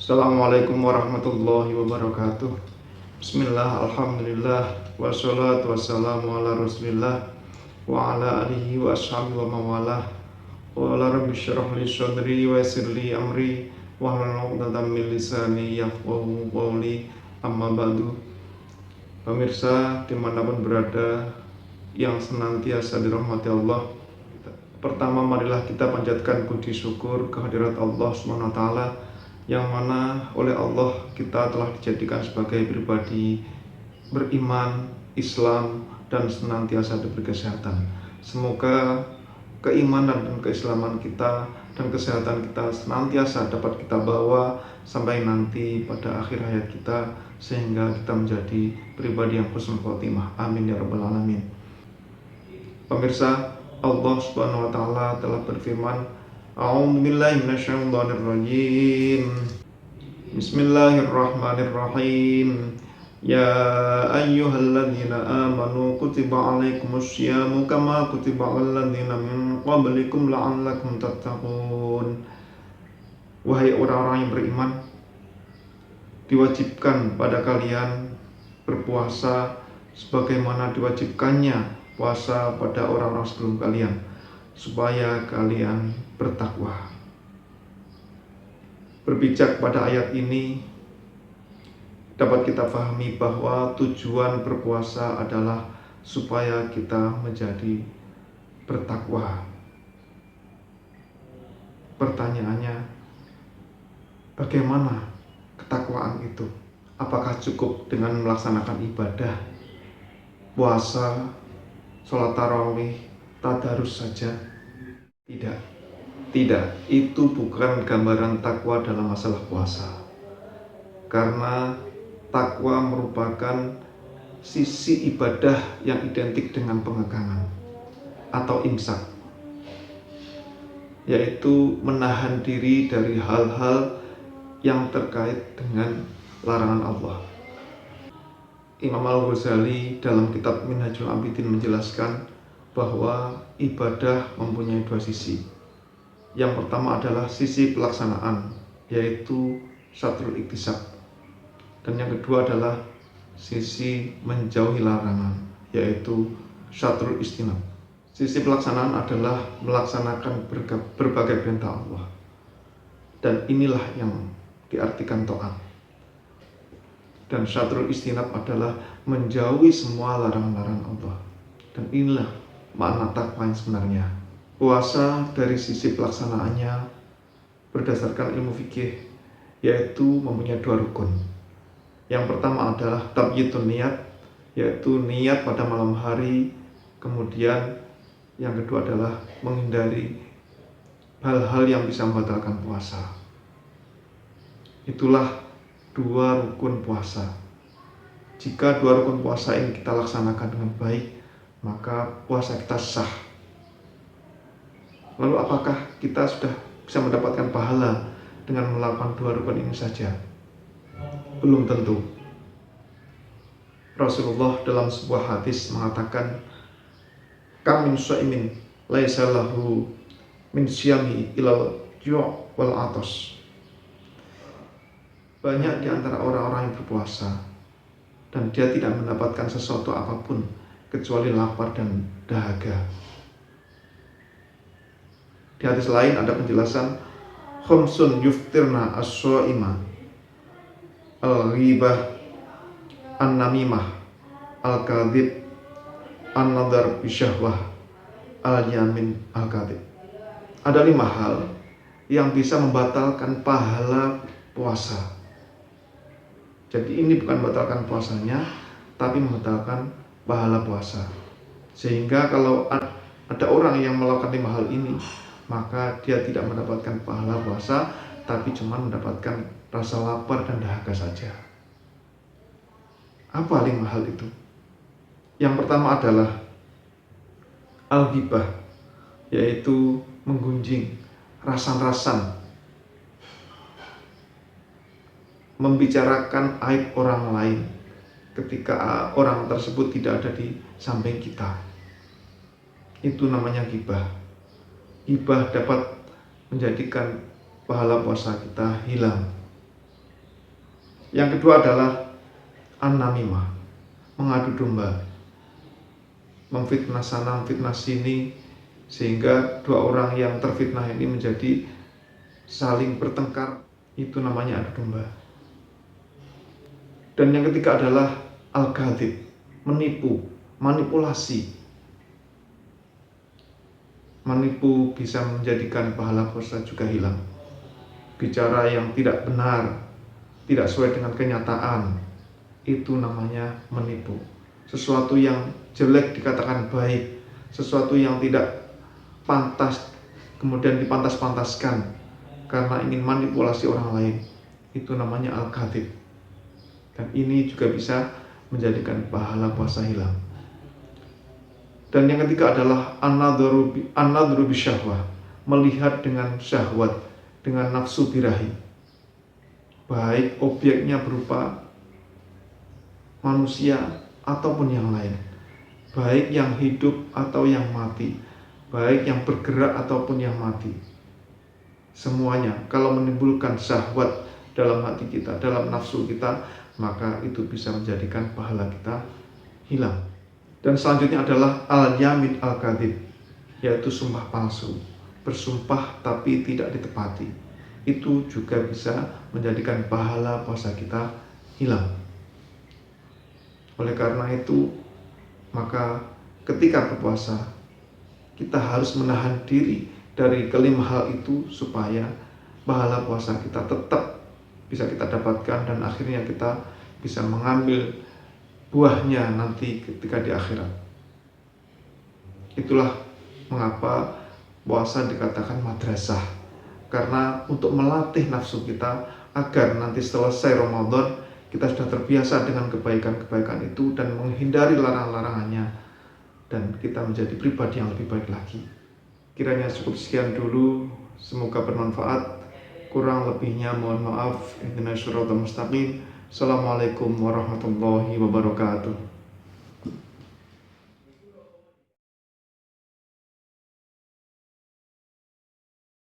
Assalamualaikum warahmatullahi wabarakatuh. Bismillah, alhamdulillah, wassalatu wassalamu ala rasulillah wa ala alihi wa ashabihi wa mawalah. Wa ala rabbi syrah li sadri wa yassir li amri wa hlul 'uqdatam min lisani yafqahu qawli. Amma ba'du. Pemirsa dimanapun berada yang senantiasa dirahmati Allah, pertama marilah kita panjatkan puji syukur kehadirat Allah SWT, yang mana oleh Allah kita telah dijadikan sebagai pribadi beriman, Islam, dan senantiasa diberi kesehatan. Semoga keimanan dan keislaman kita dan kesehatan kita senantiasa dapat kita bawa sampai nanti pada akhir hayat kita, sehingga kita menjadi pribadi yang husnul khotimah. Amin ya rabbal alamin. Pemirsa, Allah Subhanahu wa taala telah berfirman, A'udzubillahi minasyaitonirrajim. Bismillahirrahmanirrahim. Ya ayyuhalladzina amanu kutiba alaikumusyamu kama kutiba alal ladzina min qablikum la'allakum tattaqun. Wahai orang-orang yang beriman, diwajibkan pada kalian berpuasa sebagaimana diwajibkannya puasa pada orang-orang sebelum kalian, supaya kalian bertakwa. Berpijak pada ayat ini dapat kita pahami bahwa tujuan berpuasa adalah supaya kita menjadi bertakwa. Pertanyaannya, bagaimana ketakwaan itu? Apakah cukup dengan melaksanakan ibadah, puasa, sholat tarawih, tadarus saja? Tidak, itu bukan gambaran takwa dalam masalah puasa. Karena takwa merupakan sisi ibadah yang identik dengan pengekangan atau imsak, yaitu menahan diri dari hal-hal yang terkait dengan larangan Allah. Imam Al-Ghazali dalam kitab Minhajul Abidin menjelaskan bahwa ibadah mempunyai dua sisi. Yang pertama adalah sisi pelaksanaan, yaitu syatrul iktisab. Dan yang kedua adalah sisi menjauhi larangan, yaitu syatrul istinab. Sisi pelaksanaan adalah melaksanakan berbagai perintah Allah. Dan inilah yang diartikan taat. Dan syatrul istinab adalah menjauhi semua larangan-larangan Allah. Dan inilah makna takwa yang sebenarnya. Puasa dari sisi pelaksanaannya berdasarkan ilmu fikih, yaitu mempunyai dua rukun. Yang pertama adalah tabyitun niat, yaitu niat pada malam hari. Kemudian yang kedua adalah menghindari hal-hal yang bisa membatalkan puasa. Itulah dua rukun puasa. Jika dua rukun puasa ini kita laksanakan dengan baik, maka puasa kita sah. Lalu apakah kita sudah bisa mendapatkan pahala dengan melakukan dua rukun ini saja? Belum tentu. Rasulullah dalam sebuah hadis mengatakan, kam min shaimin laisa lahu min syiyami ilal ju' wal atos. Banyak di antara orang-orang yang berpuasa dan dia tidak mendapatkan sesuatu apapun kecuali lapar dan dahaga. Di hadis lain ada penjelasan, khamsun yuftirna as-shaima, al-ghibah, an-namimah, al-kadhib, an-nadhar bisyahwah, al-yamin al-kadhib. Ada 5 hal yang bisa membatalkan pahala puasa. Jadi ini bukan membatalkan puasanya, tapi membatalkan pahala puasa. Sehingga kalau ada orang yang melakukan 5 hal ini, maka dia tidak mendapatkan pahala puasa, tapi cuma mendapatkan rasa lapar dan dahaga saja. Apa 5 hal itu? Yang pertama adalah al-ghibah, yaitu menggunjing, rasan-rasan, membicarakan aib orang lain ketika orang tersebut tidak ada di samping kita. Itu namanya ghibah. Ghibah dapat menjadikan pahala puasa kita hilang. Yang kedua adalah an-namimah, mengadu domba, memfitnah sana, memfitnah sini, sehingga dua orang yang terfitnah ini menjadi saling bertengkar. Itu namanya adu domba. Dan yang ketiga adalah al-kadhib, menipu, manipulasi. Menipu bisa menjadikan pahala puasa juga hilang. Bicara yang tidak benar, tidak sesuai dengan kenyataan, itu namanya menipu. Sesuatu yang jelek dikatakan baik, sesuatu yang tidak pantas kemudian dipantas-pantaskan karena ingin manipulasi orang lain, itu namanya al-kadhib. Dan ini juga bisa menjadikan pahala puasa hilang. Dan yang ketiga adalah an-nadhru bisyahwah, melihat dengan syahwat, dengan nafsu birahi, baik objeknya berupa manusia ataupun yang lain, baik yang hidup atau yang mati, baik yang bergerak ataupun yang mati. Semuanya kalau menimbulkan syahwat dalam hati kita, dalam nafsu kita, maka itu bisa menjadikan pahala kita hilang. Dan selanjutnya adalah al-yamin al-kadhib, yaitu sumpah palsu, bersumpah tapi tidak ditepati. Itu juga bisa menjadikan pahala puasa kita hilang. Oleh karena itu, maka ketika berpuasa, kita harus menahan diri dari kelima hal itu supaya pahala puasa kita tetap bisa kita dapatkan dan akhirnya kita bisa mengambil buahnya nanti ketika di akhirat. Itulah mengapa puasa dikatakan madrasah, karena untuk melatih nafsu kita agar nanti selesai Ramadan kita sudah terbiasa dengan kebaikan-kebaikan itu dan menghindari larangan-larangannya, dan kita menjadi pribadi yang lebih baik lagi. Kiranya cukup sekian dulu, semoga bermanfaat. Kurang lebihnya mohon maaf. Ihdinas siratal mustaqim. Assalamualaikum warahmatullahi wabarakatuh.